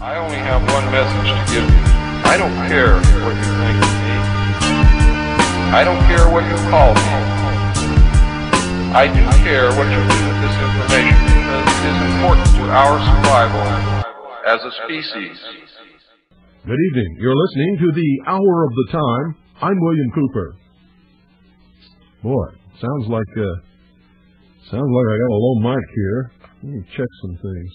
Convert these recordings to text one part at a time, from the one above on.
I only have one message to give you. I don't care what you think of me. I don't care what you call me. I do care what you do with this information because it is important to our survival as a species. Good evening. You're listening to the Hour of the Time. I'm William Cooper. Boy, sounds like I got a low mic here. Let me check some things.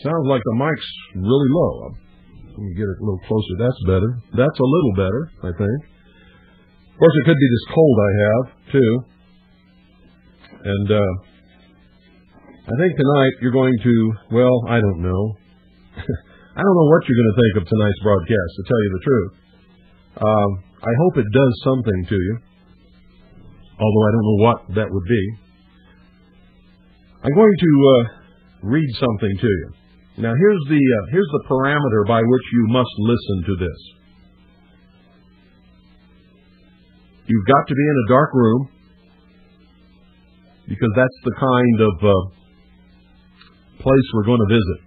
Sounds like the mic's really low. Let me get it a little closer. That's better. That's a little better, I think. Of course, it could be this cold I have, too. And I think tonight you're going to, well, I don't know. I don't know what you're going to think of tonight's broadcast, to tell you the truth. I hope it does something to you, although I don't know what that would be. I'm going to read something to you. Now, here's the parameter by which you must listen to this. You've got to be in a dark room, because that's the kind of place we're going to visit.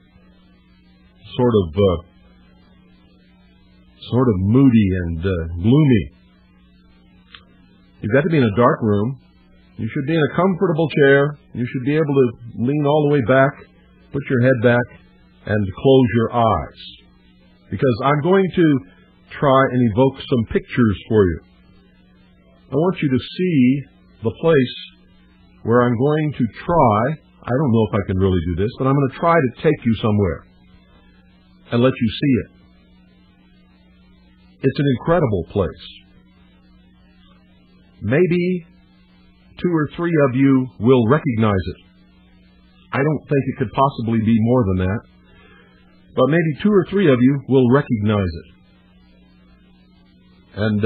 Sort of moody and gloomy. You've got to be in a dark room. You should be in a comfortable chair. You should be able to lean all the way back, put your head back, and close your eyes. Because I'm going to try and evoke some pictures for you. I want you to see the place where I'm going to try, I don't know if I can really do this, but I'm going to try to take you somewhere and let you see it. It's an incredible place. Maybe 2 or 3 of you will recognize it. I don't think it could possibly be more than that. But maybe 2 or 3 of you will recognize it. And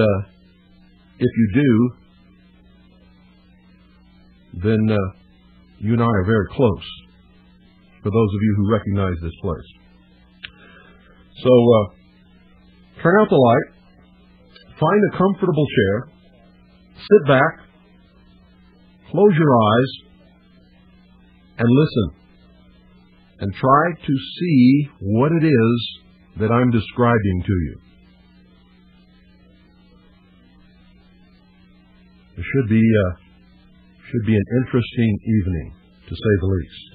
if you do, then you and I are very close, for those of you who recognize this place. So, turn out the light, find a comfortable chair, sit back, close your eyes, and listen, and try to see what it is that I'm describing to you. It should be an interesting evening, to say the least.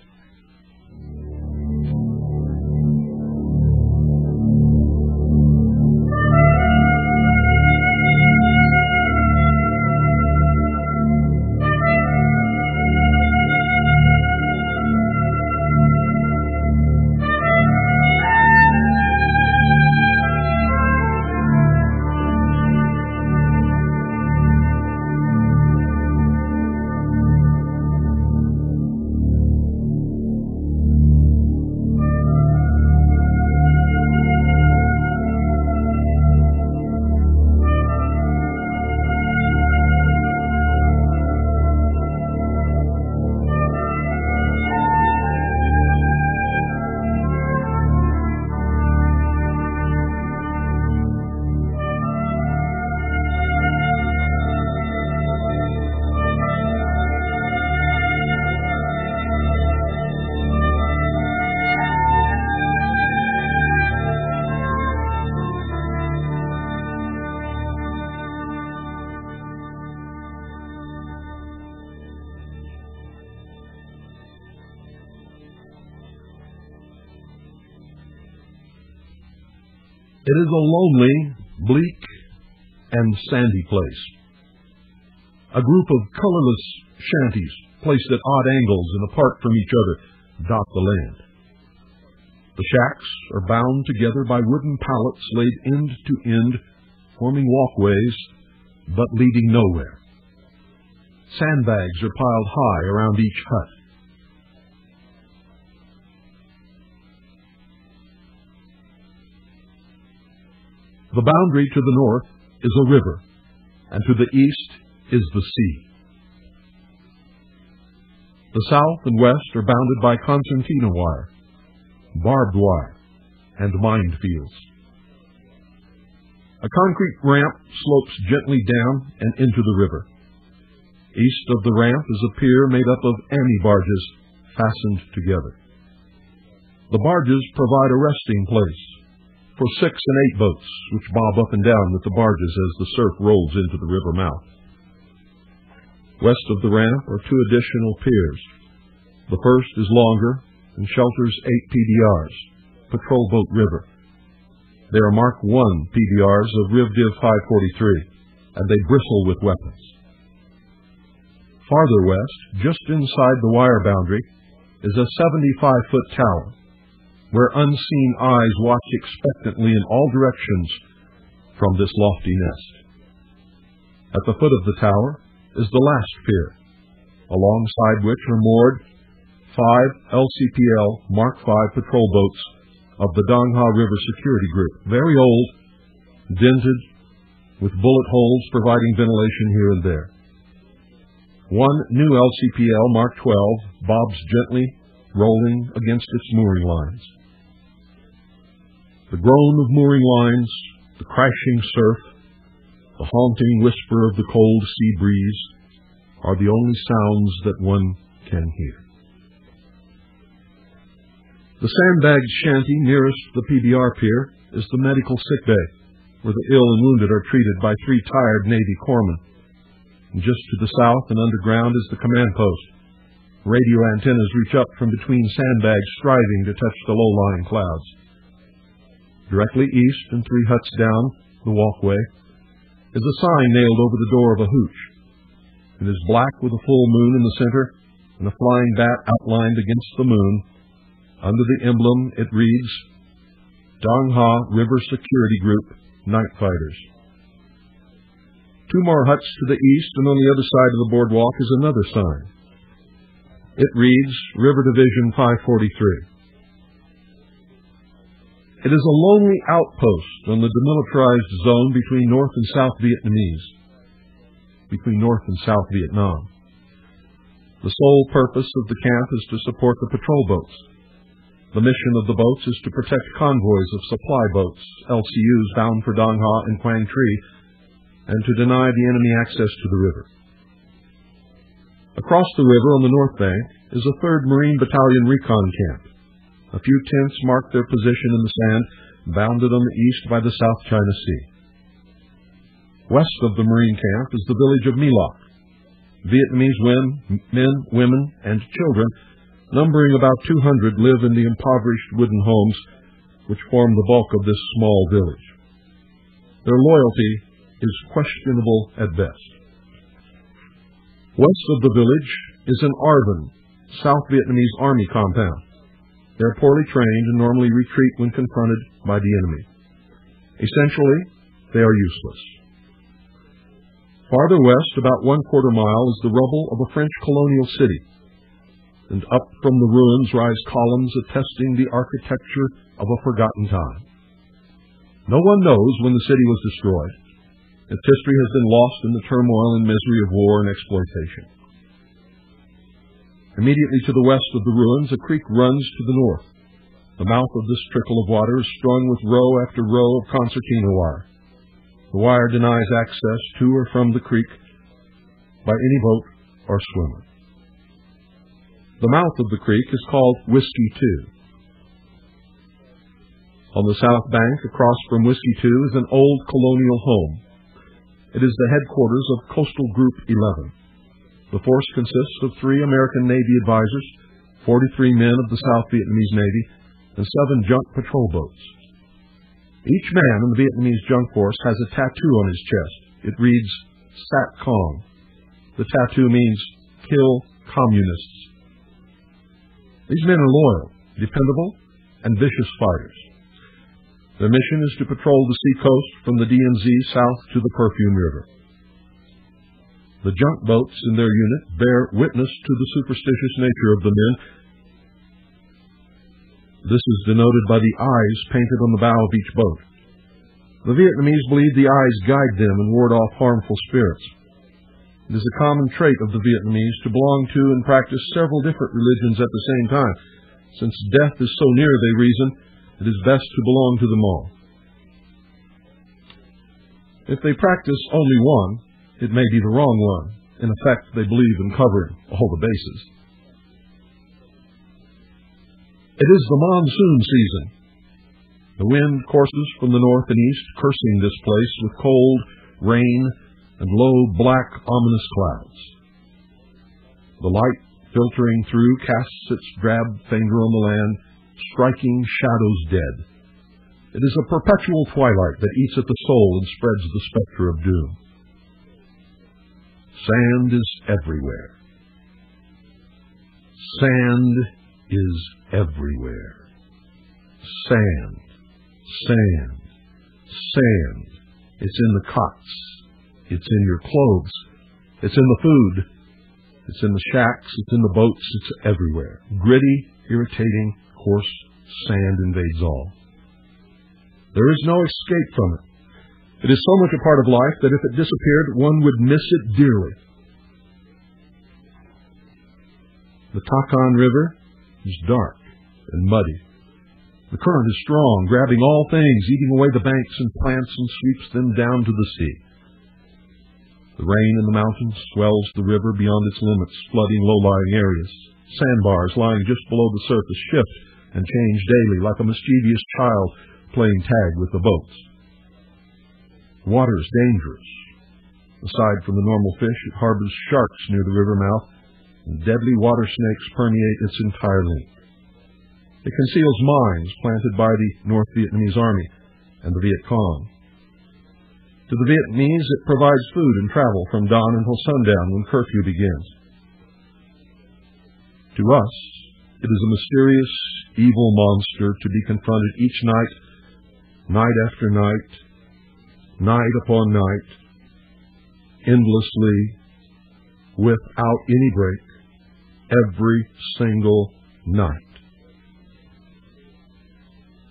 It is a lonely, bleak, and sandy place. A group of colorless shanties, placed at odd angles and apart from each other, dot the land. The shacks are bound together by wooden pallets laid end to end, forming walkways, but leading nowhere. Sandbags are piled high around each hut. The boundary to the north is a river, and to the east is the sea. The south and west are bounded by concertina wire, barbed wire, and minefields. A concrete ramp slopes gently down and into the river. East of the ramp is a pier made up of ammy barges fastened together. The barges provide a resting place for 6 and 8 boats, which bob up and down with the barges as the surf rolls into the river mouth. West of the ramp are 2 additional piers. The first is longer and shelters 8 PBRs, Patrol Boat River. They are Mark I PBRs of Riv Div 543, and they bristle with weapons. Farther west, just inside the wire boundary, is a 75-foot tower, where unseen eyes watch expectantly in all directions from this lofty nest. At the foot of the tower is the last pier, alongside which are moored 5 LCPL Mark V patrol boats of the Dongha River Security Group, very old, dented, with bullet holes providing ventilation here and there. 1 new LCPL Mark 12 bobs gently, rolling against its mooring lines. The groan of mooring lines, the crashing surf, the haunting whisper of the cold sea breeze are the only sounds that one can hear. The sandbagged shanty nearest the PBR pier is the medical sick bay, where the ill and wounded are treated by 3 tired Navy corpsmen. And just to the south and underground is the command post. Radio antennas reach up from between sandbags, striving to touch the low-lying clouds. Directly east and 3 huts down the walkway is a sign nailed over the door of a hooch. It is black with a full moon in the center and a flying bat outlined against the moon. Under the emblem it reads, Dongha River Security Group, Night Fighters. 2 more huts to the east and on the other side of the boardwalk is another sign. It reads, River Division 543. It is a lonely outpost on the demilitarized zone between North and South Vietnam. The sole purpose of the camp is to support the patrol boats. The mission of the boats is to protect convoys of supply boats, LCUs bound for Dongha and Quang Tri, and to deny the enemy access to the river. Across the river on the north bank is a 3rd Marine Battalion recon camp. A few tents mark their position in the sand, bounded on the east by the South China Sea. West of the Marine camp is the village of My Loc. Vietnamese men, women, and children, numbering about 200, live in the impoverished wooden homes which form the bulk of this small village. Their loyalty is questionable at best. West of the village is an ARVN, South Vietnamese Army compound. They are poorly trained and normally retreat when confronted by the enemy. Essentially, they are useless. Farther west, about 1/4 mile, is the rubble of a French colonial city, and up from the ruins rise columns attesting the architecture of a forgotten time. No one knows when the city was destroyed. Its history has been lost in the turmoil and misery of war and exploitation. Immediately to the west of the ruins, a creek runs to the north. The mouth of this trickle of water is strung with row after row of concertina wire. The wire denies access to or from the creek by any boat or swimmer. The mouth of the creek is called Whiskey 2. On the south bank, across from Whiskey 2, is an old colonial home. It is the headquarters of Coastal Group 11. The force consists of 3 American Navy advisors, 43 men of the South Vietnamese Navy, and 7 junk patrol boats. Each man in the Vietnamese junk force has a tattoo on his chest. It reads, Sat Cong. The tattoo means, kill communists. These men are loyal, dependable, and vicious fighters. Their mission is to patrol the seacoast from the DMZ south to the Perfume River. The junk boats in their unit bear witness to the superstitious nature of the men. This is denoted by the eyes painted on the bow of each boat. The Vietnamese believe the eyes guide them and ward off harmful spirits. It is a common trait of the Vietnamese to belong to and practice several different religions at the same time. Since death is so near, they reason, it is best to belong to them all. If they practice only one, it may be the wrong one. In effect, they believe in covering all the bases. It is the monsoon season. The wind courses from the north and east, cursing this place with cold, rain, and low, black, ominous clouds. The light filtering through casts its drab finger on the land, striking shadows dead. It is a perpetual twilight that eats at the soul and spreads the specter of doom. Sand is everywhere. Sand is everywhere. Sand, sand, sand. It's in the cots. It's in your clothes. It's in the food. It's in the shacks. It's in the boats. It's everywhere. Gritty, irritating, coarse sand invades all. There is no escape from it. It is so much a part of life that if it disappeared, one would miss it dearly. The Takan River is dark and muddy. The current is strong, grabbing all things, eating away the banks and plants, and sweeps them down to the sea. The rain in the mountains swells the river beyond its limits, flooding low-lying areas. Sandbars lying just below the surface shift and change daily, like a mischievous child playing tag with the boats. The water is dangerous. Aside from the normal fish, it harbors sharks near the river mouth, and deadly water snakes permeate its entire length. It conceals mines planted by the North Vietnamese Army and the Viet Cong. To the Vietnamese, it provides food and travel from dawn until sundown when curfew begins. To us, it is a mysterious, evil monster to be confronted each night, night after night, night upon night, endlessly, without any break, every single night.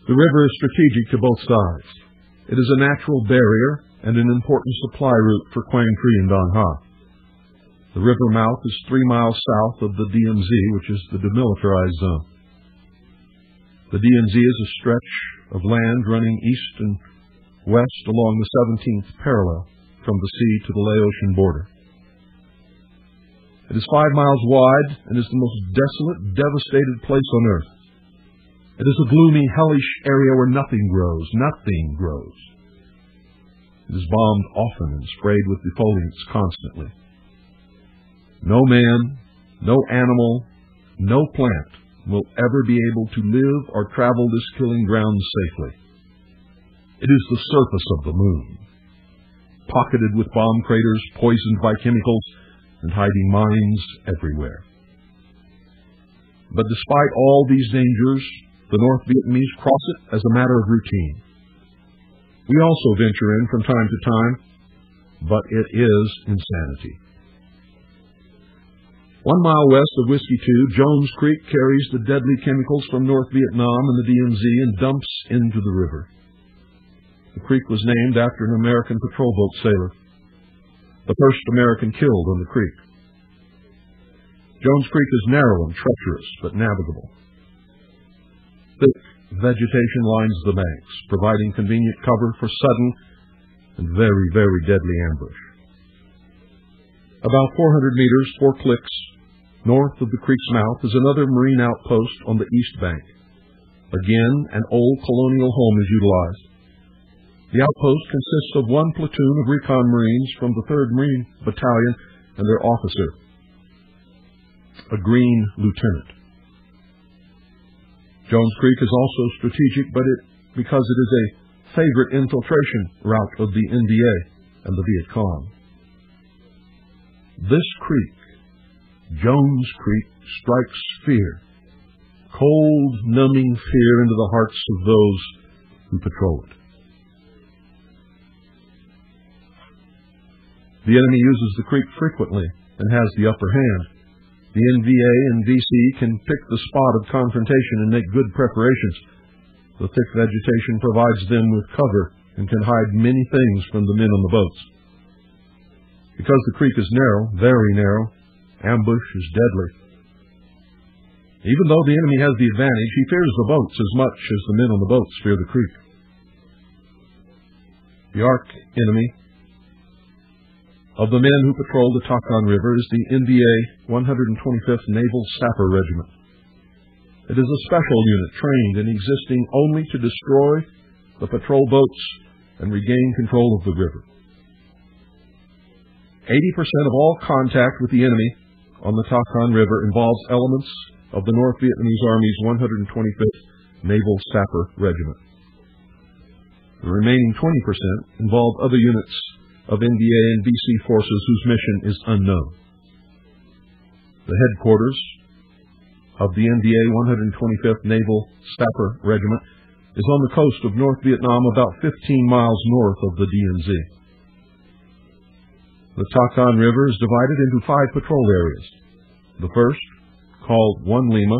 The river is strategic to both sides. It is a natural barrier and an important supply route for Quang Tri and Don Ha. The river mouth is 3 miles south of the DMZ, which is the demilitarized zone. The DMZ is a stretch of land running east and west along the 17th parallel from the sea to the Laotian border. It is 5 miles wide and is the most desolate, devastated place on earth. It is a gloomy, hellish area where nothing grows. Nothing grows. It is bombed often and sprayed with defoliants constantly. No man, no animal, no plant will ever be able to live or travel this killing ground safely. It is the surface of the moon, pocketed with bomb craters, poisoned by chemicals, and hiding mines everywhere. But despite all these dangers, the North Vietnamese cross it as a matter of routine. We also venture in from time to time, but it is insanity. 1 mile west of Whiskey 2, Jones Creek carries the deadly chemicals from North Vietnam and the DMZ and dumps into the river. The creek was named after an American patrol boat sailor, the first American killed on the creek. Jones Creek is narrow and treacherous, but navigable. Thick vegetation lines the banks, providing convenient cover for sudden and very, very deadly ambush. About 400 meters, 4 clicks, north of the creek's mouth is another marine outpost on the east bank. Again, an old colonial home is utilized. The outpost consists of 1 platoon of recon Marines from the 3rd Marine Battalion and their officer, a green lieutenant. Jones Creek is also strategic, because it is a favorite infiltration route of the NVA and the Viet Cong. This creek, Jones Creek, strikes fear, cold, numbing fear into the hearts of those who patrol it. The enemy uses the creek frequently and has the upper hand. The NVA and VC can pick the spot of confrontation and make good preparations. The thick vegetation provides them with cover and can hide many things from the men on the boats. Because the creek is narrow, very narrow, ambush is deadly. Even though the enemy has the advantage, he fears the boats as much as the men on the boats fear the creek. The arch enemy of the men who patrol the Takan River is the NVA 125th Naval Sapper Regiment. It is a special unit trained and existing only to destroy the patrol boats and regain control of the river. 80% of all contact with the enemy on the Takhan River involves elements of the North Vietnamese Army's 125th Naval Sapper Regiment. The remaining 20% involve other units of NVA and BC forces whose mission is unknown. The headquarters of the NVA 125th Naval Sapper Regiment is on the coast of North Vietnam, about 15 miles north of the DNZ. The Takhan River is divided into 5 patrol areas. The first, called 1 Lima,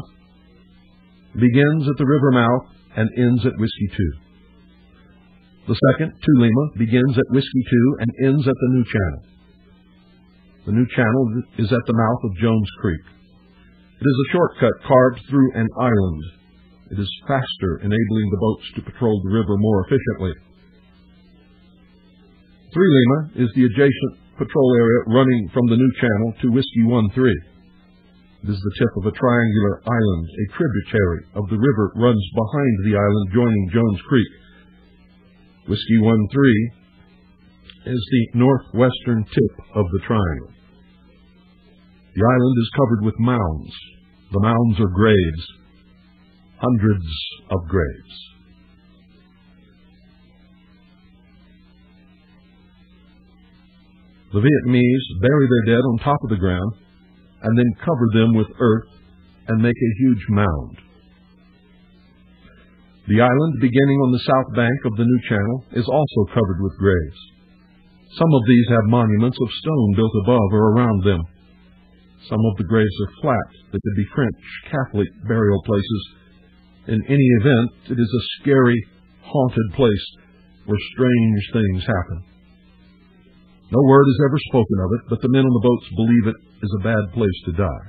begins at the river mouth and ends at Whiskey 2. The second, 2 Lima, begins at Whiskey 2 and ends at the New Channel. The New Channel is at the mouth of Jones Creek. It is a shortcut carved through an island. It is faster, enabling the boats to patrol the river more efficiently. 3 Lima is the adjacent patrol area running from the New Channel to Whiskey 1-3. It is the tip of a triangular island. A tributary of the river runs behind the island, joining Jones Creek. Whiskey 1-3 is the northwestern tip of the triangle. The island is covered with mounds. The mounds are graves, hundreds of graves. The Vietnamese bury their dead on top of the ground and then cover them with earth and make a huge mound. The island, beginning on the south bank of the New Channel, is also covered with graves. Some of these have monuments of stone built above or around them. Some of the graves are flat. They could be French Catholic burial places. In any event, it is a scary, haunted place where strange things happen. No word is ever spoken of it, but the men on the boats believe it is a bad place to die.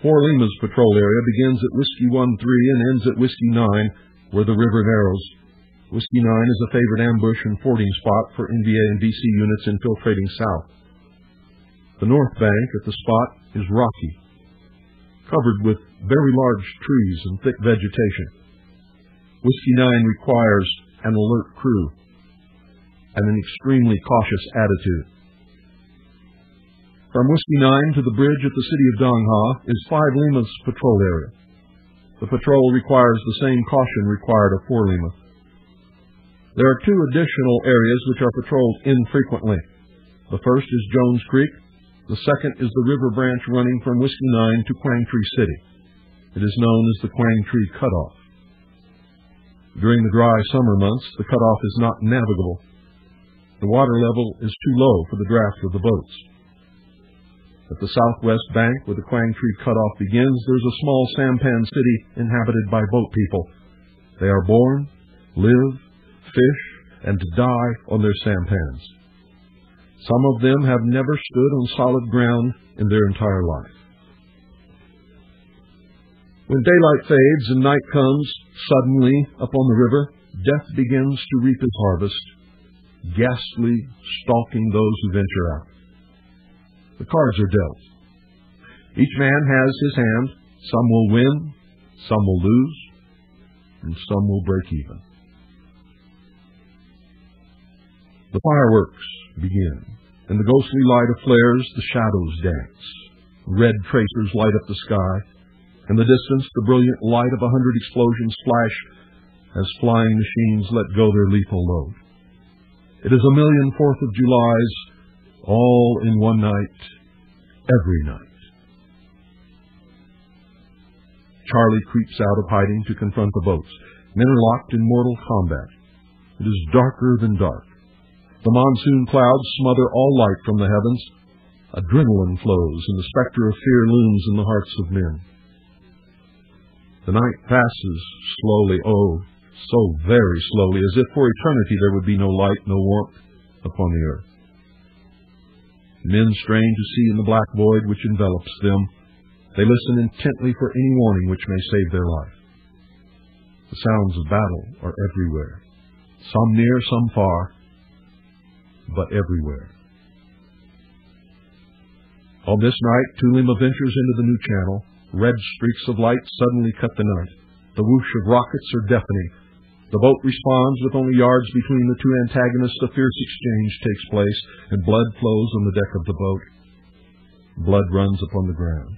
4 Lima's patrol area begins at Whiskey 1-3 and ends at Whiskey 9, where the river narrows. Whiskey 9 is a favorite ambush and fording spot for NVA and BC units infiltrating south. The north bank at the spot is rocky, covered with very large trees and thick vegetation. Whiskey 9 requires an alert crew and an extremely cautious attitude. From Whiskey 9 to the bridge at the city of Dong Ha is 5 Lima's patrol area. The patrol requires the same caution required of 4 Lima. There are 2 additional areas which are patrolled infrequently. The first is Jones Creek. The second is the river branch running from Whiskey 9 to Quang Tri City. It is known as the Quang Tri Cutoff. During the dry summer months, the cutoff is not navigable. The water level is too low for the draft of the boats. At the southwest bank, where the Quang Tri Cutoff begins, there's a small sampan city inhabited by boat people. They are born, live, fish, and die on their sampans. Some of them have never stood on solid ground in their entire life. When daylight fades and night comes suddenly upon the river, death begins to reap his harvest, ghastly stalking those who venture out. The cards are dealt. Each man has his hand. Some will win, some will lose, and some will break even. The fireworks begin. In the ghostly light of flares, the shadows dance. Red tracers light up the sky. In the distance, the brilliant light of 100 explosions flash as flying machines let go their lethal load. It is 1,000,000 4th of Julys, all in one night, every night. Charlie creeps out of hiding to confront the boats. Men are locked in mortal combat. It is darker than dark. The monsoon clouds smother all light from the heavens. Adrenaline flows, and the specter of fear looms in the hearts of men. The night passes slowly, oh, so very slowly, as if for eternity there would be no light, no warmth upon the earth. Men strain to see in the black void which envelops them. They listen intently for any warning which may save their life. The sounds of battle are everywhere, some near, some far, but everywhere. On this night, 2 Lima ventures into the New Channel, Red streaks of light suddenly cut the night. The whoosh of rockets are deafening. The boat responds with only yards between the two antagonists. A fierce exchange takes place, and blood flows on the deck of the boat. Blood runs upon the ground.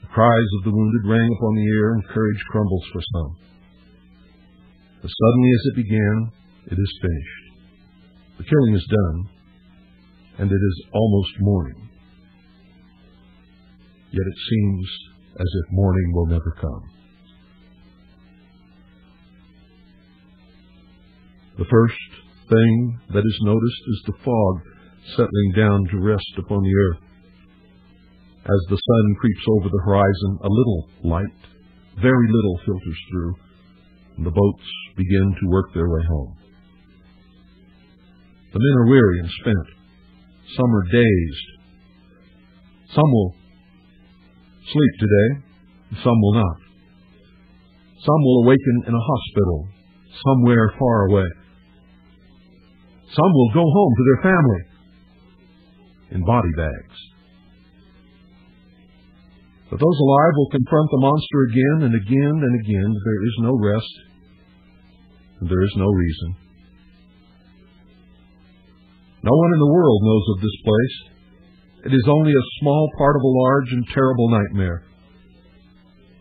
The cries of the wounded rang upon the ear, and courage crumbles for some. As suddenly as it began, it is finished. The killing is done, and it is almost morning. Yet it seems as if morning will never come. The first thing that is noticed is the fog settling down to rest upon the earth. As the sun creeps over the horizon, a little light, very little, filters through, and the boats begin to work their way home. The men are weary and spent. Some are dazed. Some will sleep today, some will not. Some will awaken in a hospital, somewhere far away. Some will go home to their family in body bags. But those alive will confront the monster again and again and again. There is no rest, and there is no reason. No one in the world knows of this place. It is only a small part of a large and terrible nightmare.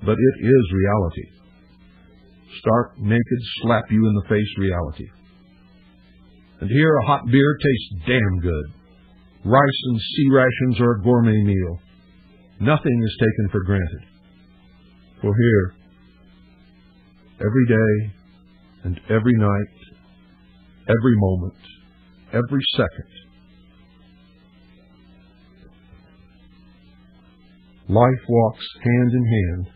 But it is reality. Stark, naked, slap you in the face reality. And here a hot beer tastes damn good. Rice and sea rations are a gourmet meal. Nothing is taken for granted. For here, every day and every night, every moment, every second, life walks hand in hand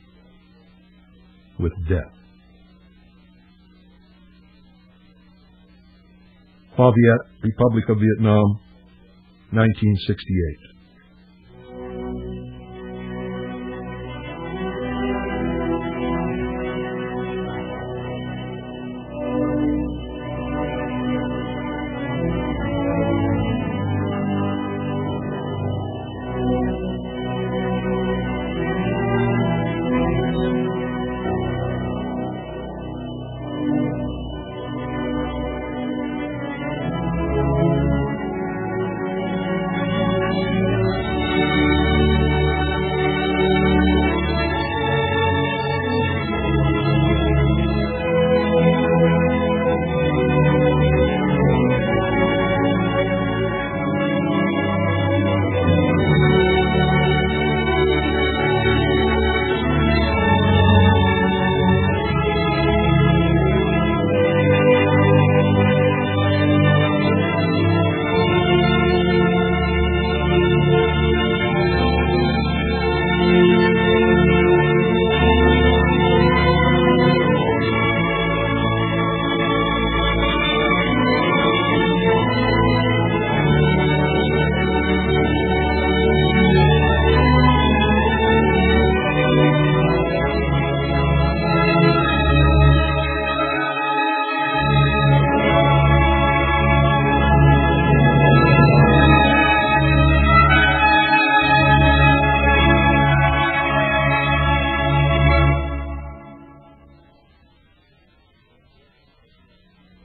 with death. Faviette, Republic of Vietnam, 1968.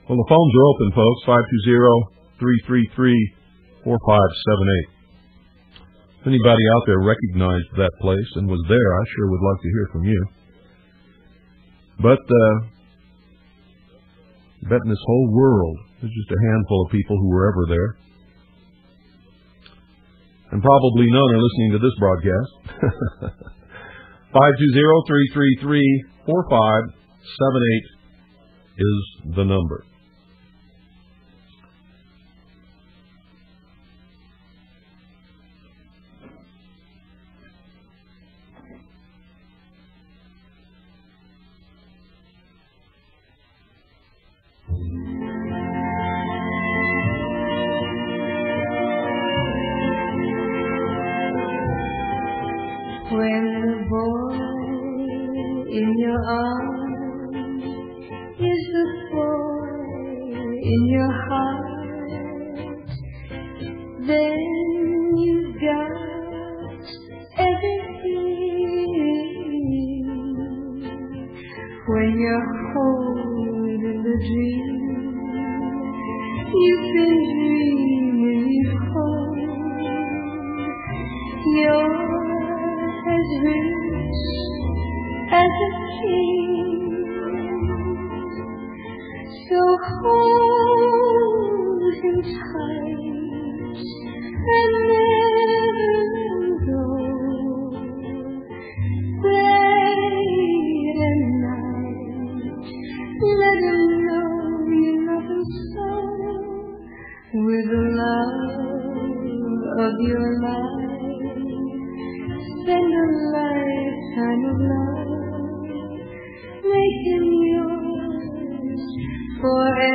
Well, the phones are open, folks, 520-333-4578. If anybody out there recognized that place and was there, I sure would like to hear from you. But I bet in this whole world, there's just a handful of people who were ever there. And probably none are listening to this broadcast. 520-333-4578 is the number. When the boy in your arms is the boy in your heart, then you've got everything when you're holding the dream you've been dreaming you've hold. You're as rich as a king, so hold him tight and never go. Late at night, let him know you love him so. With the love of your life, spend a lifetime of love. Make him yours forevermore.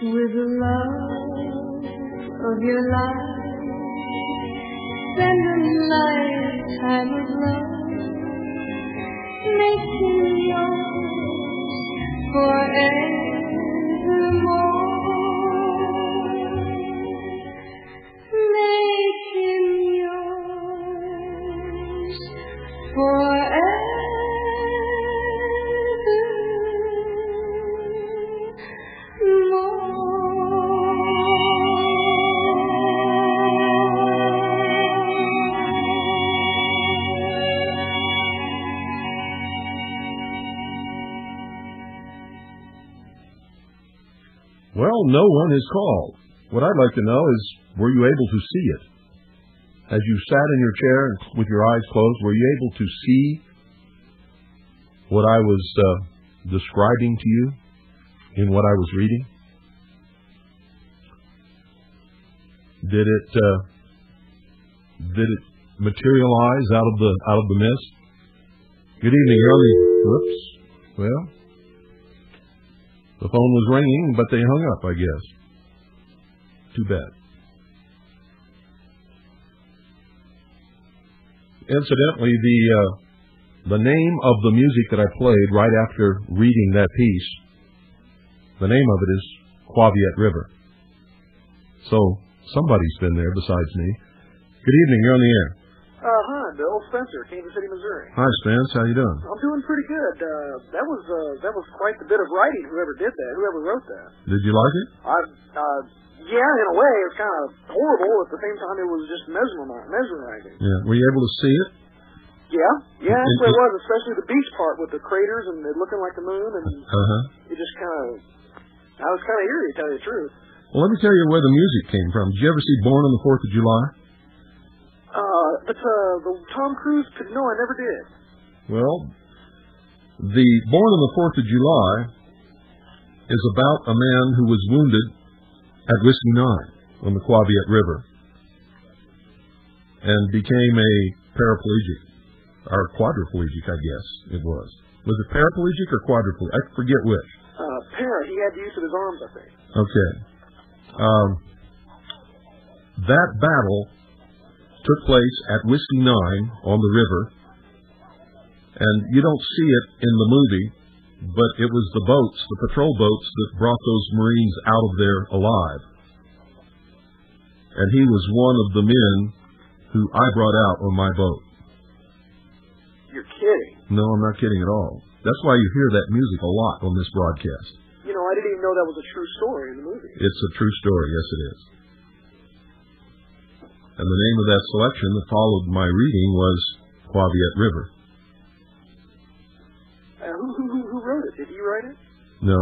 With the love of your life, spend a lifetime of love. Make him yours forevermore. Make him yours forevermore. Well, no one is called. What I'd like to know is, were you able to see it? As you sat in your chair with your eyes closed, were you able to see what I was describing to you in what I was reading? Did it materialize out of the mist? Good evening, early. Whoops. Well, the phone was ringing, but they hung up, I guess. Too bad. Incidentally, the name of the music that I played right after reading that piece, the name of it is Quaviet River. So somebody's been there besides me. Good evening, you're on the air. Hi, Bill. Spencer, Kansas City, Missouri. Hi, Spence. How you doing? I'm doing pretty good. That was quite the bit of writing. Whoever did that, whoever wrote that. Did you like it? Yeah, in a way, it's kind of horrible. At the same time, it was just mesmerizing. Yeah. Were you able to see it? Yeah, actually it was, especially the beach part with the craters and it looking like the moon, and it just I was kind of eerie, to tell you the truth. Well, let me tell you where the music came from. Did you ever see Born on the 4th of July? The Tom Cruise, no, I never did. Well, the Born on the 4th of July is about a man who was wounded at Whiskey 9 on the Quaviet River and became a paraplegic, or quadriplegic, I guess it was. Was it paraplegic or quadriplegic? I forget which. He had the use of his arms, I think. Okay. That battle took place at Whiskey 9 on the river, and you don't see it in the movie, but it was the boats, the patrol boats, that brought those Marines out of there alive. And he was one of the men who I brought out on my boat. You're kidding. No, I'm not kidding at all. That's why you hear that music a lot on this broadcast. You know, I didn't even know that was a true story in the movie. It's a true story, yes it is. And the name of that selection that followed my reading was Quaviet River. Who wrote it? Did he write it? No,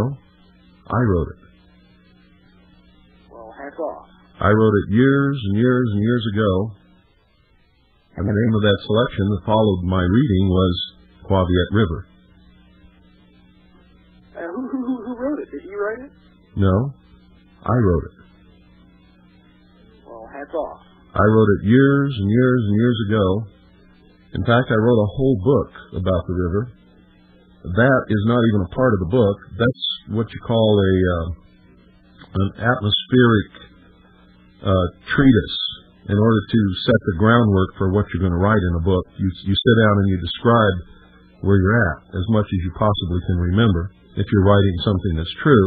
I wrote it. Well, hats off. I wrote it years and years and years ago. And the name of that selection that followed my reading was Quaviet River. Who wrote it? Did he write it? No, I wrote it. Well, hats off. I wrote it years and years and years ago. In fact, I wrote a whole book about the river. That is not even a part of the book. That's what you call an atmospheric treatise. In order to set the groundwork for what you're going to write in a book, you sit down and you describe where you're at as much as you possibly can remember. If you're writing something that's true,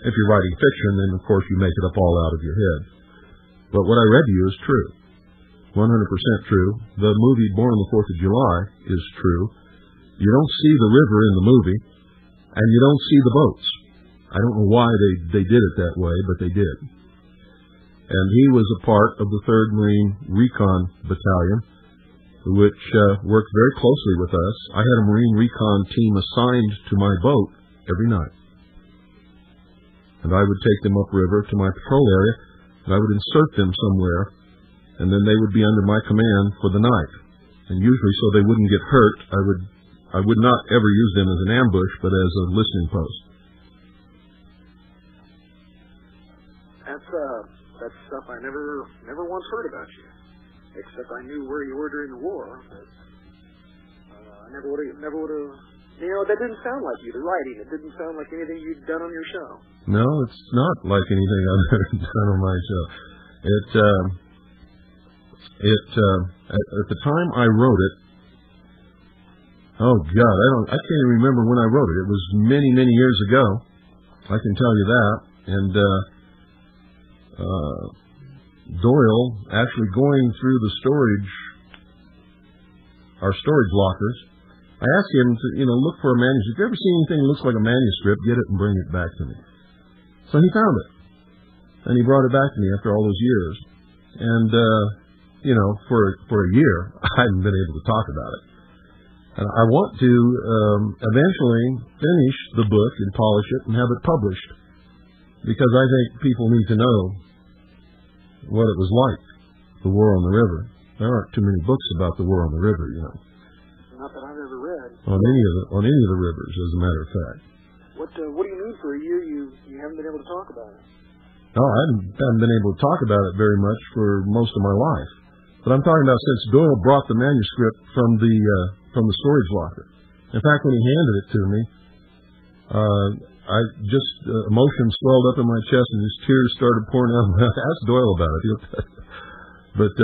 if you're writing fiction, then of course you make it up all out of your head. But what I read to you is true. 100% true. The movie Born on the 4th of July is true. You don't see the river in the movie, and you don't see the boats. I don't know why they did it that way, but they did. And he was a part of the 3rd Marine Recon Battalion, which worked very closely with us. I had a Marine Recon team assigned to my boat every night. And I would take them upriver to my patrol area, and I would insert them somewhere, and then they would be under my command for the night. And usually, so they wouldn't get hurt, I would not ever use them as an ambush, but as a listening post. That's stuff I never once heard about you, except I knew where you were during the war. But I never would have. You know, that didn't sound like you. The writing, it didn't sound like anything you'd done on your show. No, it's not like anything I've ever done on my show. At the time I wrote it, oh God, I can't even remember when I wrote it. It was many, many years ago. I can tell you that. And Doyle actually going through our storage lockers. I asked him to, look for a manuscript. If you ever see anything that looks like a manuscript, get it and bring it back to me. So he found it. And he brought it back to me after all those years. And, for a year, I hadn't been able to talk about it. And I want to eventually finish the book and polish it and have it published. Because I think people need to know what it was like, the war on the river. There aren't too many books about the war on the river, Not that I've ever read. On any of the rivers, as a matter of fact. What do you mean for a year you haven't been able to talk about it? No, I haven't been able to talk about it very much for most of my life. But I'm talking about since Doyle brought the manuscript from the storage locker. In fact, when he handed it to me, emotion swelled up in my chest and his tears started pouring out. Ask Doyle about it. But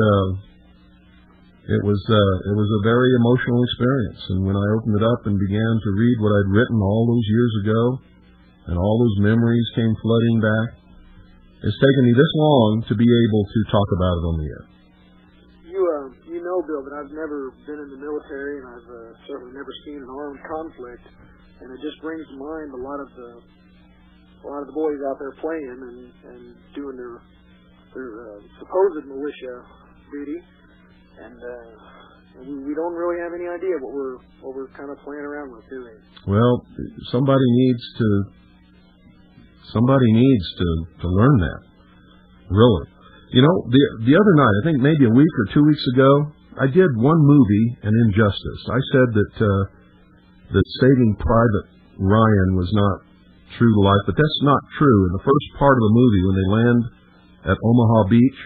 it was a very emotional experience. And when I opened it up and began to read what I'd written all those years ago, and all those memories came flooding back, it's taken me this long to be able to talk about it on the air. You know, Bill, that I've never been in the military, and I've certainly never seen an armed conflict, and it just brings to mind a lot of the boys out there playing and doing their supposed militia duty, and we don't really have any idea what we're kind of playing around with, do we? Well, somebody needs to learn that, really. The other night, I think maybe a week or 2 weeks ago, I did one movie, An Injustice. I said that Saving Private Ryan was not true to life, but that's not true. In the first part of the movie, when they land at Omaha Beach,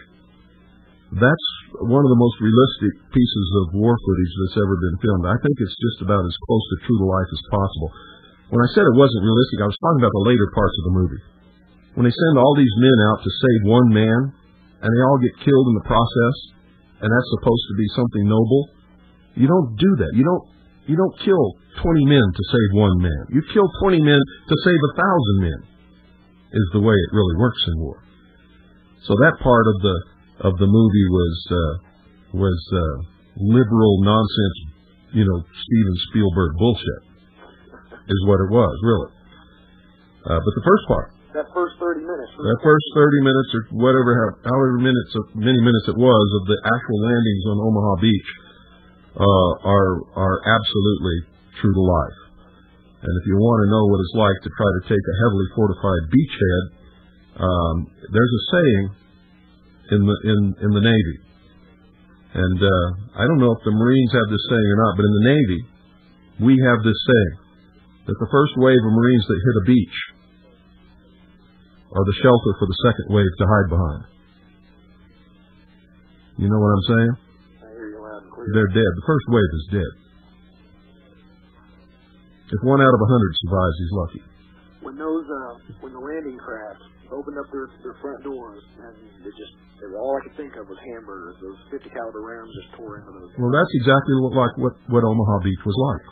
that's one of the most realistic pieces of war footage that's ever been filmed. I think it's just about as close to true to life as possible. When I said it wasn't realistic, I was talking about the later parts of the movie. When they send all these men out to save one man, and they all get killed in the process, and that's supposed to be something noble, you don't do that. You don't kill 20 men to save one man. You kill 20 men to save 1,000 men, is the way it really works in war. So that part of the movie was liberal nonsense, Steven Spielberg bullshit, is what it was, really. But the first part, that first 30 minutes. That first 30 minutes or however many minutes it was of the actual landings on Omaha Beach are absolutely true to life. And if you want to know what it's like to try to take a heavily fortified beachhead, there's a saying in the Navy, and I don't know if the Marines have this saying or not, but in the Navy we have this saying that the first wave of Marines that hit a beach are the shelter for the second wave to hide behind. You know what I'm saying? I hear you loud and clear. They're dead. The first wave is dead. If 1 out of 100 survives, he's lucky. When the landing craft opened up their front doors, and all I could think of was hamburgers. Those 50 caliber rounds just tore into those. Well, that's exactly what Omaha Beach was like.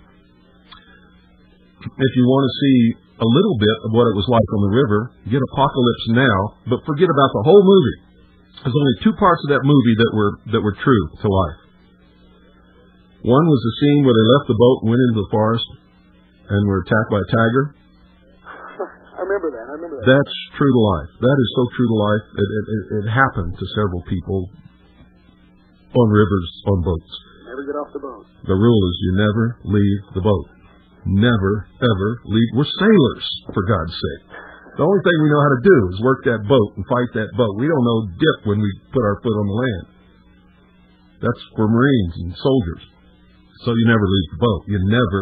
If you want to see a little bit of what it was like on the river, get Apocalypse Now, but forget about the whole movie. There's only 2 parts of that movie that were true to life. One was the scene where they left the boat and went into the forest and were attacked by a tiger. I remember that. That's true to life. That is so true to life. It happened to several people on rivers, on boats. Never get off the boat. The rule is you never leave the boat. Never, ever leave. We're sailors, for God's sake. The only thing we know how to do is work that boat and fight that boat. We don't know dip when we put our foot on the land. That's for Marines and soldiers. So you never leave the boat. You never,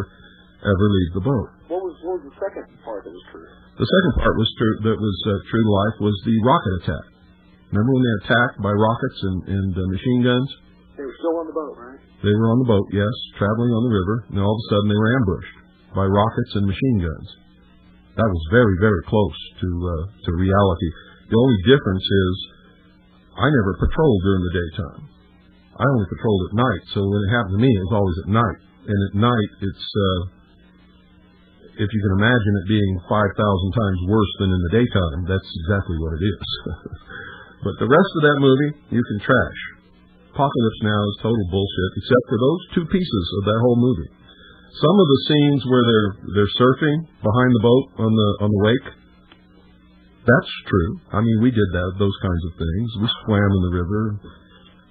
ever leave the boat. What was the second part that was true? The second part was true. That was true to life was the rocket attack. Remember when they attacked by rockets and machine guns? They were still on the boat, right? They were on the boat, yes, traveling on the river, and all of a sudden they were ambushed by rockets and machine guns. That was very, very close to reality. The only difference is I never patrolled during the daytime. I only patrolled at night, so when it happened to me, it was always at night. And at night, it's, if you can imagine it being 5,000 times worse than in the daytime, that's exactly what it is. But the rest of that movie, you can trash. Apocalypse Now is total bullshit, except for those 2 pieces of that whole movie. Some of the scenes where they're surfing behind the boat on the wake, that's true. I mean, we did those kinds of things. We swam in the river,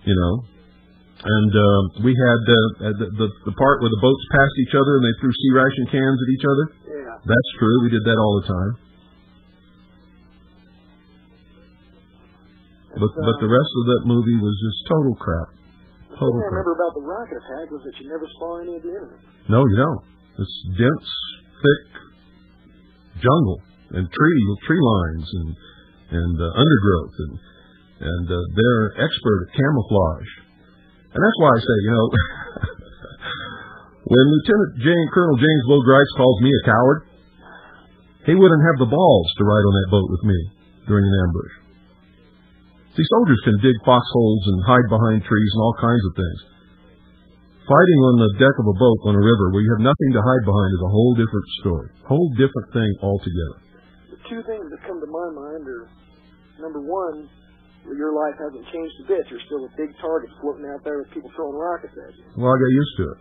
you know. And we had the part where the boats passed each other and they threw sea ration cans at each other. Yeah. That's true. We did that all the time. But the rest of that movie was just total crap. What I remember about the rocket attack was that you never saw any of the enemy. No, you don't. It's dense, thick jungle and tree lines and undergrowth and they're expert at camouflage. And that's why I say, you know, when Colonel James Lowe Grice calls me a coward, he wouldn't have the balls to ride on that boat with me during an ambush. See, soldiers can dig foxholes and hide behind trees and all kinds of things. Fighting on the deck of a boat on a river where you have nothing to hide behind is a whole different story. Whole different thing altogether. The 2 things that come to my mind are, number 1, your life hasn't changed a bit. You're still a big target floating out there with people throwing rockets at you. Well, I got used to it.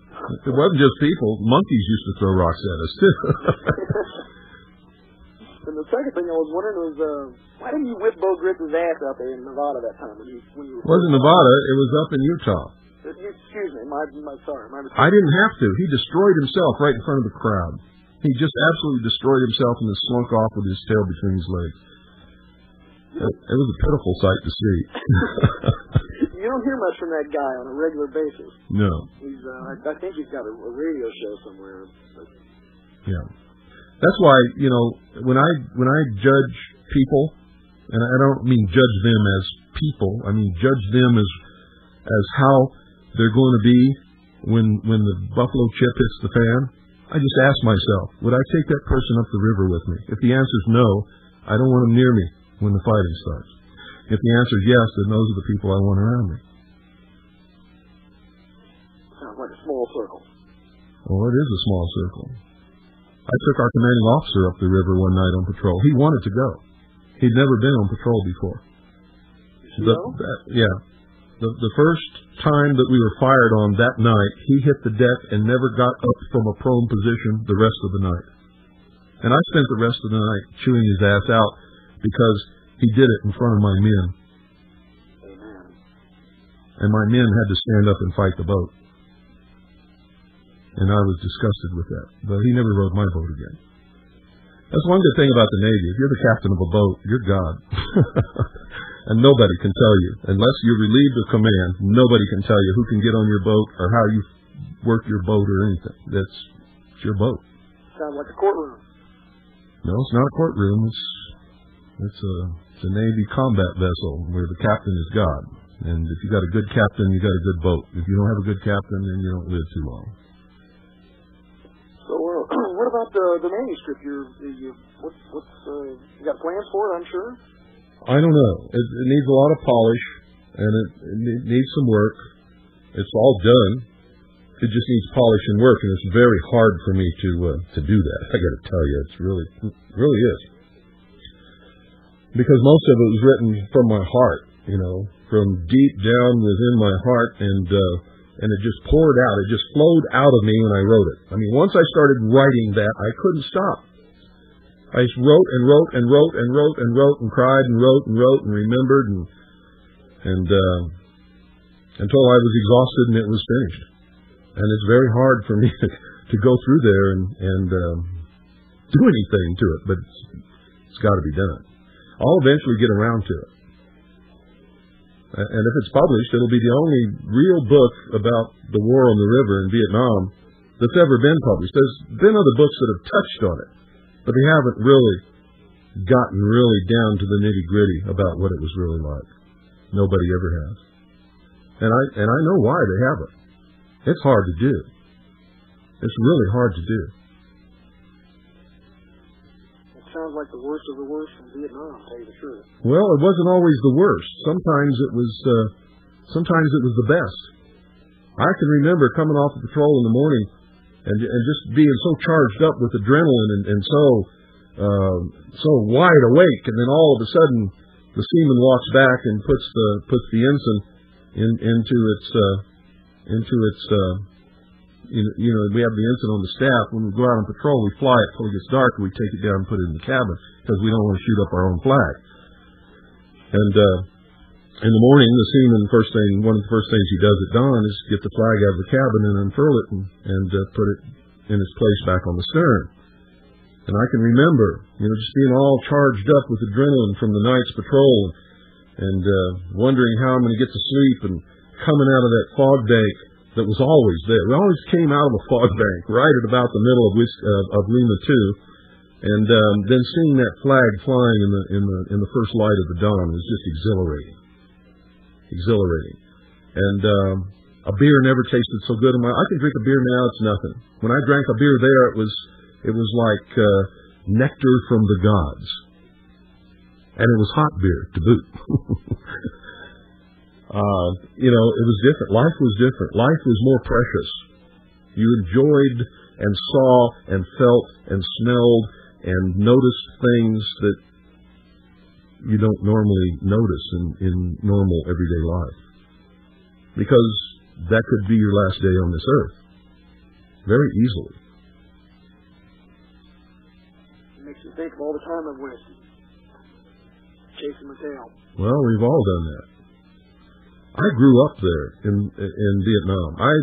It wasn't just people. Monkeys used to throw rocks at us, too. And the second thing I was wondering was, why didn't you whip Bo Gritz's ass out there in Nevada that time? When you it wasn't Nevada. It was up in Utah. Excuse me. Sorry. I didn't have to. He destroyed himself right in front of the crowd. He just absolutely destroyed himself and then slunk off with his tail between his legs. It was a pitiful sight to see. You don't hear much from that guy on a regular basis. No. He's, I think he's got a radio show somewhere. But... Yeah. That's why, you know, when I judge people, and I don't mean judge them as people, I mean judge them as how they're going to be when the buffalo chip hits the fan. I just ask myself, would I take that person up the river with me? If the answer is no, I don't want him near me when the fighting starts. If the answer is yes, then those are the people I want around me. Sounds like a small circle. Well, it is a small circle. I took our commanding officer up the river one night on patrol. He wanted to go. He'd never been on patrol before. The first time that we were fired on that night, he hit the deck and never got up from a prone position the rest of the night. And I spent the rest of the night chewing his ass out because he did it in front of my men. Amen. And my men had to stand up and fight the boat. And I was disgusted with that. But he never rode my boat again. That's one good thing about the Navy. If you're the captain of a boat, you're God. And nobody can tell you. Unless you're relieved of command, nobody can tell you who can get on your boat or how you work your boat or anything. It's your boat. Sounds like a courtroom. No, it's not a courtroom. It's a Navy combat vessel where the captain is God. And if you got a good captain, you got a good boat. If you don't have a good captain, then you don't live too long. So, what about the manuscript? You got plans for it, I'm sure? I don't know. It needs a lot of polish, and it needs some work. It's all done. It just needs polish and work, and it's very hard for me to do that. I got to tell you, it really is. Because most of it was written from my heart, from deep down within my heart, and it just poured out. It just flowed out of me when I wrote it. I mean, once I started writing that, I couldn't stop. I just wrote and wrote and wrote and wrote and wrote and cried and wrote and wrote and remembered and until I was exhausted and it was finished. And it's very hard for me to go through there and do anything to it, but it's got to be done. I'll eventually get around to it. And if it's published, it'll be the only real book about the war on the river in Vietnam that's ever been published. There's been other books that have touched on it, but they haven't really gotten really down to the nitty-gritty about what it was really like. Nobody ever has. And I know why they haven't. It's hard to do. It's really hard to do. It sounds like the worst of the worst from Vietnam, to tell you the truth. Well, it wasn't always the worst. Sometimes it was the best. I can remember coming off the patrol in the morning and just being so charged up with adrenaline and so wide awake, and then all of a sudden the seaman walks back and puts the ensign into its we have the ensign on the staff. When we go out on patrol, we fly it till it gets dark, and we take it down and put it in the cabin because we don't want to shoot up our own flag. And in the morning, the seaman, one of the first things he does at dawn is get the flag out of the cabin and unfurl it and put it in its place back on the stern. And I can remember, just being all charged up with adrenaline from the night's patrol and wondering how I'm going to get to sleep and coming out of that fog bank that was always there. We always came out of a fog bank right at about the middle of Lima 2, and then seeing that flag flying in the first light of the dawn was just exhilarating. And a beer never tasted so good. I can drink a beer now; it's nothing. When I drank a beer there, it was like nectar from the gods, and it was hot beer to boot. It was different. Life was different. Life was more precious. You enjoyed and saw and felt and smelled and noticed things that you don't normally notice in normal everyday life. Because that could be your last day on this earth. Very easily. It makes you think of all the time I've wasted chasing my tail. Well, we've all done that. I grew up there in Vietnam. I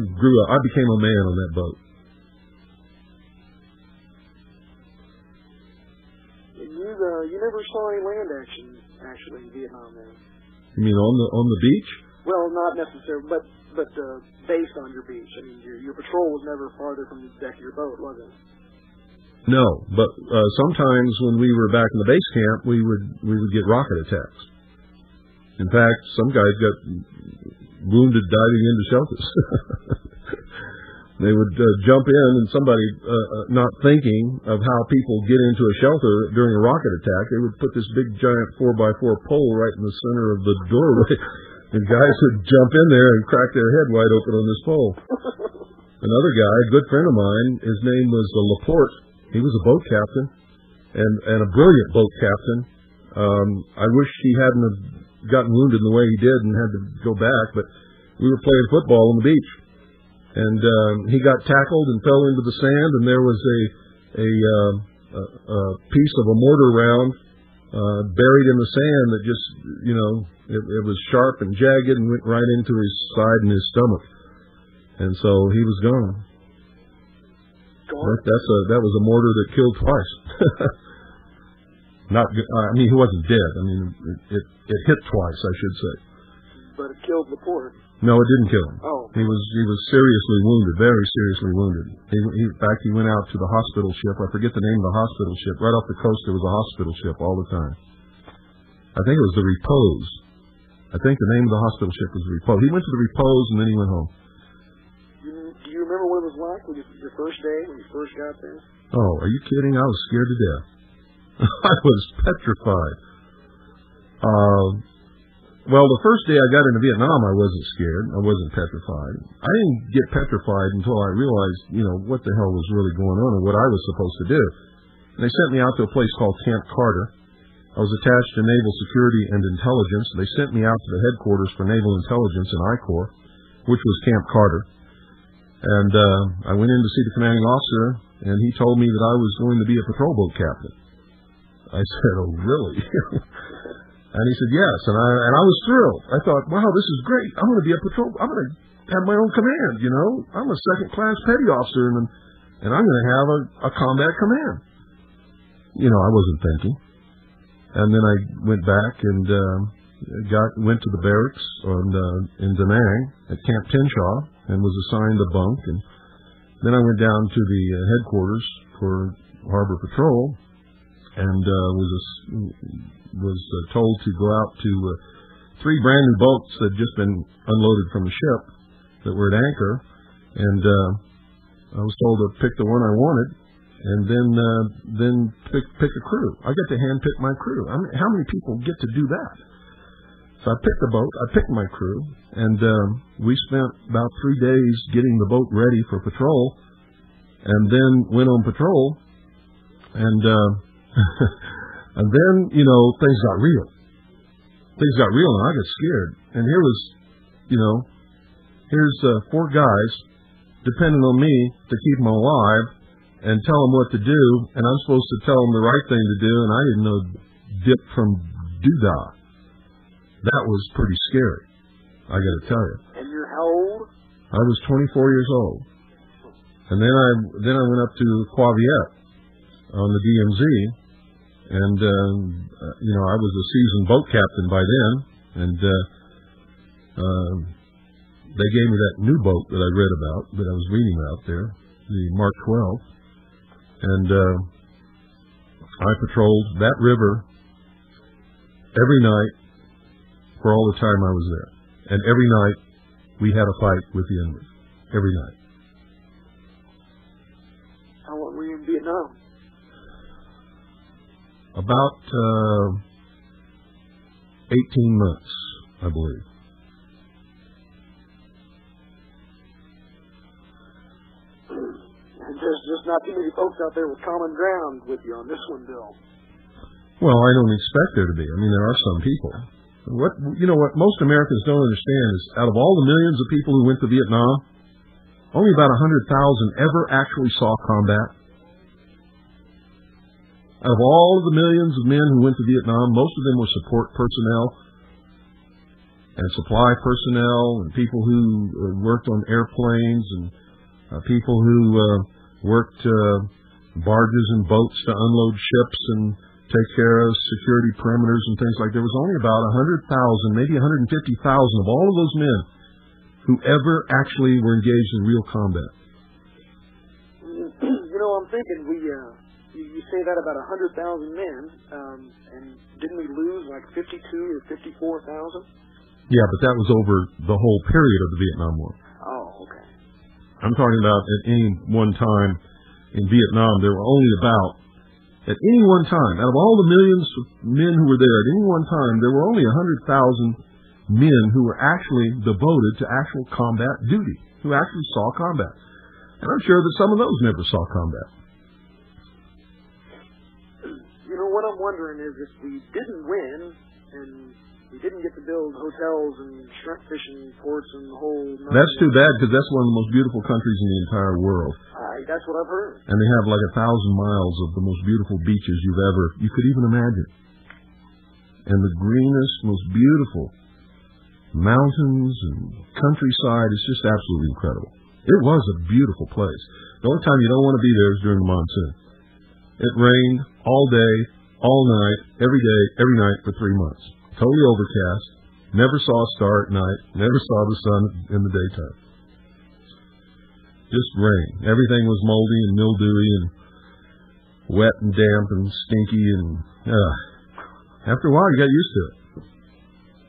became a man on that boat. You never saw any land action actually in Vietnam then? You mean on the beach? Well, not necessarily, but based on your beach. I mean, your patrol was never farther from the deck of your boat, was it? No, but sometimes when we were back in the base camp, we would get rocket attacks. In fact, some guys got wounded diving into shelters. They would jump in, and somebody not thinking of how people get into a shelter during a rocket attack, they would put this big giant 4x4 pole right in the center of the doorway, and guys would jump in there and crack their head wide open on this pole. Another guy, a good friend of mine, his name was Laporte. He was a boat captain, and a brilliant boat captain. I wish he hadn't gotten wounded in the way he did and had to go back, but we were playing football on the beach. And he got tackled and fell into the sand, and there was a piece of a mortar round buried in the sand that just, it was sharp and jagged and went right into his side and his stomach. And so he was gone. That was a mortar that killed twice. He wasn't dead. I mean, it hit twice, I should say. But it killed Laporte. No, it didn't kill him. Oh. He was seriously wounded, very seriously wounded. In fact, he went out to the hospital ship. I forget the name of the hospital ship. Right off the coast, there was a hospital ship all the time. I think it was the Repose. I think the name of the hospital ship was the Repose. He went to the Repose and then he went home. Do you remember what it was like when your first day, when you first got there? Oh, are you kidding? I was scared to death. I was petrified. Well, the first day I got into Vietnam, I wasn't scared. I wasn't petrified. I didn't get petrified until I realized, what the hell was really going on and what I was supposed to do. And they sent me out to a place called Camp Carter. I was attached to Naval Security and Intelligence. They sent me out to the headquarters for Naval Intelligence in I Corps, which was Camp Carter. And I went in to see the commanding officer, and he told me that I was going to be a patrol boat captain. I said, "Oh, really?" And he said, "Yes." And I was thrilled. I thought, "Wow, this is great. I'm going to be a patrol. I'm going to have my own command. I'm a second-class petty officer, and I'm going to have a combat command." I wasn't thinking. And then I went back and went to the barracks in Da Nang at Camp Tinshaw and was assigned a bunk. And then I went down to the headquarters for Harbor Patrol and was told to go out to 3 brand new boats that had just been unloaded from the ship that were at anchor. And I was told to pick the one I wanted and then pick a crew. I got to handpick my crew. I mean, how many people get to do that? So I picked the boat, I picked my crew, and we spent about 3 days getting the boat ready for patrol, and then went on patrol, and and then, things got real. Things got real, and I got scared. And here's 4 guys depending on me to keep them alive and tell them what to do, and I'm supposed to tell them the right thing to do, and I didn't know dip from doodah. That was pretty scary, I got to tell you. And you're how old? I was 24 years old. And then I went up to Qua Viet on the DMZ, and I was a seasoned boat captain by then, and they gave me that new boat that I read about, that I was reading out there, the Mark 12, and I patrolled that river every night for all the time I was there. And every night we had a fight with the enemy. Every night. How long were you in Vietnam? About 18 months, I believe. And there's just not too many folks out there with common ground with you on this one, Bill. Well, I don't expect there to be. I mean, there are some people. What most Americans don't understand is, out of all the millions of people who went to Vietnam, only about 100,000 ever actually saw combat. Out of all of the millions of men who went to Vietnam, most of them were support personnel and supply personnel and people who worked on airplanes and people who worked barges and boats to unload ships and take care of security perimeters and things like that. There was only about 100,000, maybe 150,000 of all of those men who ever actually were engaged in real combat. I'm thinking you say that about 100,000 men, and didn't we lose like 52 or 54,000? Yeah, but that was over the whole period of the Vietnam War. Oh, okay. I'm talking about at any one time in Vietnam, there were only about, at any one time, out of all the millions of men who were there, at any one time, there were only 100,000 men who were actually devoted to actual combat duty, who actually saw combat. And I'm sure that some of those never saw combat. What I'm wondering is, if we didn't win, and we didn't get to build hotels and shrimp fishing ports and the whole... That's too bad, because that's one of the most beautiful countries in the entire world. That's what I've heard. And they have like 1,000 miles of the most beautiful beaches you could even imagine. And the greenest, most beautiful mountains and countryside is just absolutely incredible. It was a beautiful place. The only time you don't want to be there is during the monsoon. It rained all day, all night, every day, every night for 3 months. Totally overcast. Never saw a star at night. Never saw the sun in the daytime. Just rain. Everything was moldy and mildewy and wet and damp and stinky and After a while, you got used to it.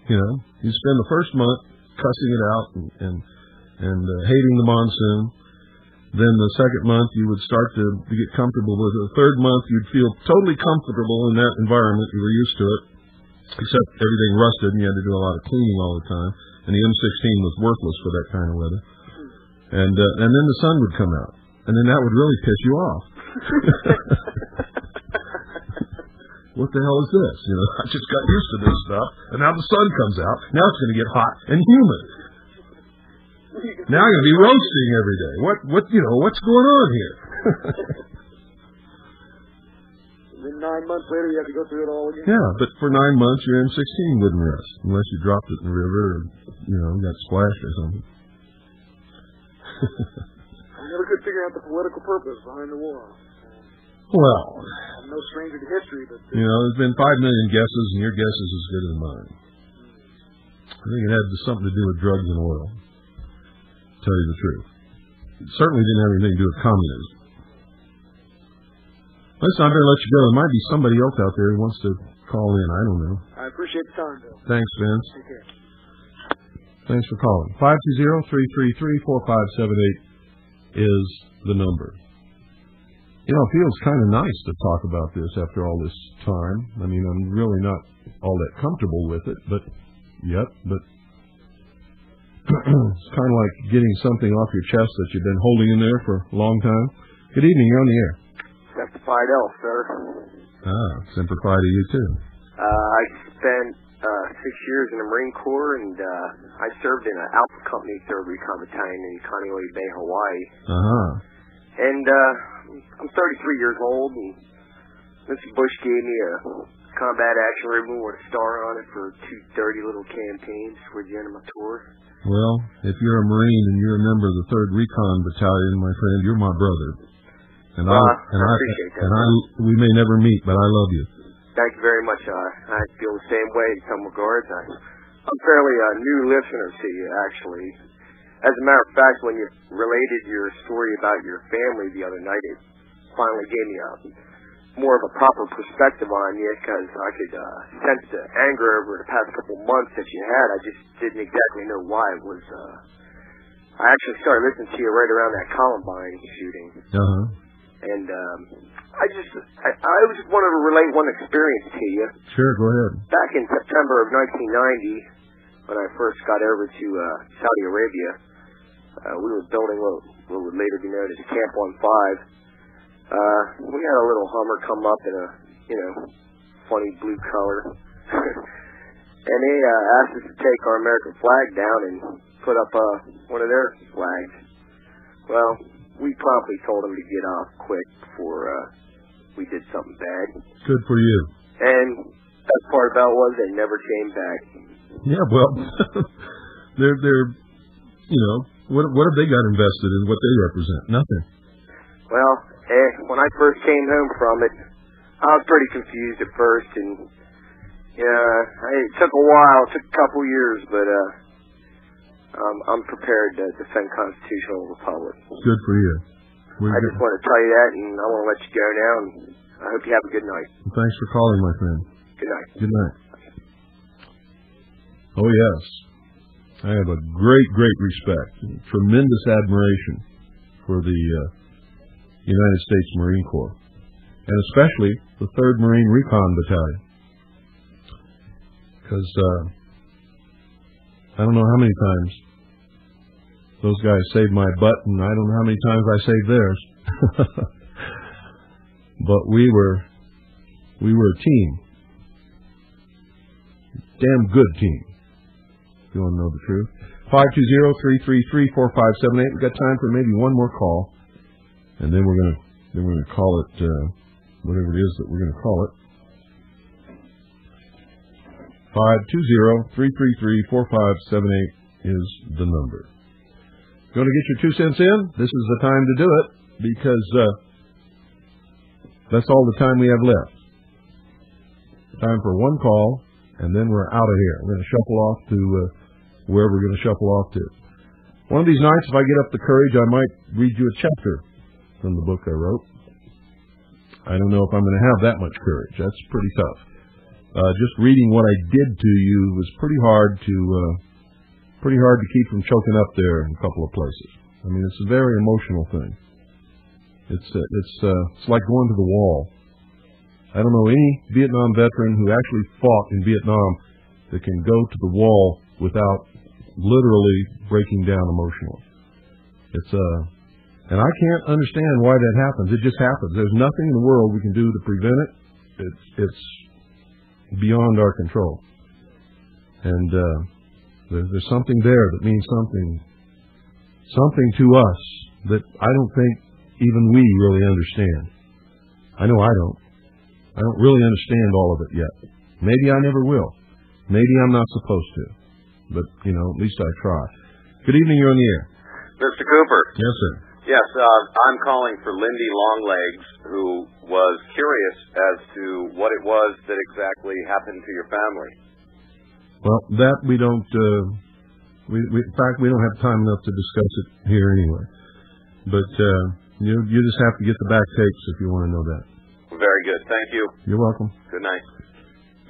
You know, you spend the first month cussing it out and hating the monsoon. Then the second month, you would start to get comfortable with it. The third month, you'd feel totally comfortable in that environment. You were used to it, except everything rusted and you had to do a lot of cleaning all the time. And the M16 was worthless for that kind of weather. And then the sun would come out. And then that would really piss you off. What the hell is this? You know, I just got used to this stuff, and now the sun comes out. Now it's going to get hot and humid. Now I'm going to be roasting every day. What's going on here? And then 9 months later, you have to go through it all again. Yeah, but for 9 months, your M16 wouldn't rest unless you dropped it in the river or, got splashed or something. I never could figure out the political purpose behind the war. Well, I'm no stranger to history, but... there's been 5 million guesses, and your guess is as good as mine. I think it had something to do with drugs and oil, to tell you the truth. It certainly didn't have anything to do with communism. Listen, I better let you go. There might be somebody else out there who wants to call in. I don't know. I appreciate the time, Bill. Thanks, Vince. Take care. Thanks for calling. 520-333-4578 is the number. It feels kind of nice to talk about this after all this time. I mean, I'm really not all that comfortable with it, but it's kind of like getting something off your chest that you've been holding in there for a long time. Good evening, you're on the air. Simplified L, sir. Semper Fi to you, too. I spent 6 years in the Marine Corps, and I served in an Alpha Company 3rd Recon Battalion in Kaneohe Bay, Hawaii. And I'm 33 years old, and Mr. Bush gave me a combat action ribbon with a star on it for 2 dirty little campaigns towards the end of my tour. Well, if you're a Marine and you're a member of the 3rd Recon Battalion, my friend, you're my brother. And I appreciate that. We may never meet, but I love you. Thank you very much. I feel the same way in some regards. I'm fairly a new listener to you, actually. As a matter of fact, when you related your story about your family the other night, it finally gave me more of a proper perspective on you, because I could sense the anger over the past couple months that you had. I just didn't exactly know why it was. I actually started listening to you right around that Columbine shooting. And I just wanted to relate one experience to you. Sure, go ahead. Back in September of 1990, when I first got over to Saudi Arabia, we were building what would later be known as Camp 15. We had a little Hummer come up in a, funny blue color. And they asked us to take our American flag down and put up one of their flags. Well, we promptly told them to get off quick before we did something bad. Good for you. And the best part about it was they never came back. Yeah, well, they're what have they got invested in what they represent? Nothing. Well, when I first came home from it, I was pretty confused at first, and it took a while, it took a couple years, but I'm prepared to defend constitutional republic. Good for you. I just want to tell you that, and I want to let you go now, and I hope you have a good night. Well, thanks for calling, my friend. Good night. Good night. Oh, yes. I have a great, great respect, tremendous admiration for the United States Marine Corps, and especially the 3rd Marine Recon Battalion. Because I don't know how many times those guys saved my butt, and I don't know how many times I saved theirs. But we were a team. Damn good team. If you want to know the truth. 520-333-4578. We've got time for maybe one more call, and then we're gonna call it whatever it is that we're gonna call it. 520-333-4578 is the number. Going to get your 2 cents in? This is the time to do it, because that's all the time we have left. Time for one call, and then we're out of here. We're going to shuffle off to wherever we're going to shuffle off to. One of these nights, if I get up the courage, I might read you a chapter from the book I wrote. I don't know if I'm going to have that much courage. That's pretty tough. Just reading what I did to you was pretty hard to keep from choking up there in a couple of places. I mean, it's a very emotional thing. It's like going to the wall. I don't know any Vietnam veteran who actually fought in Vietnam that can go to the wall without literally breaking down emotionally. And I can't understand why that happens. It just happens. There's nothing in the world we can do to prevent it. It's beyond our control. And there's something there that means something to us that I don't think even we really understand. I know I don't. I don't really understand all of it yet. Maybe I never will. Maybe I'm not supposed to. But, at least I try. Good evening, you're on the air. Mr. Cooper. Yes, sir. Yes, I'm calling for Lindy Longlegs, who was curious as to what it was that exactly happened to your family. Well, that we don't, in fact, we don't have time enough to discuss it here anyway. But you just have to get the back tapes if you want to know that. Very good. Thank you. You're welcome. Good night.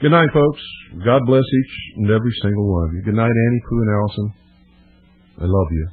Good night, folks. God bless each and every single one of you. Good night, Annie, Pooh, and Allison. I love you.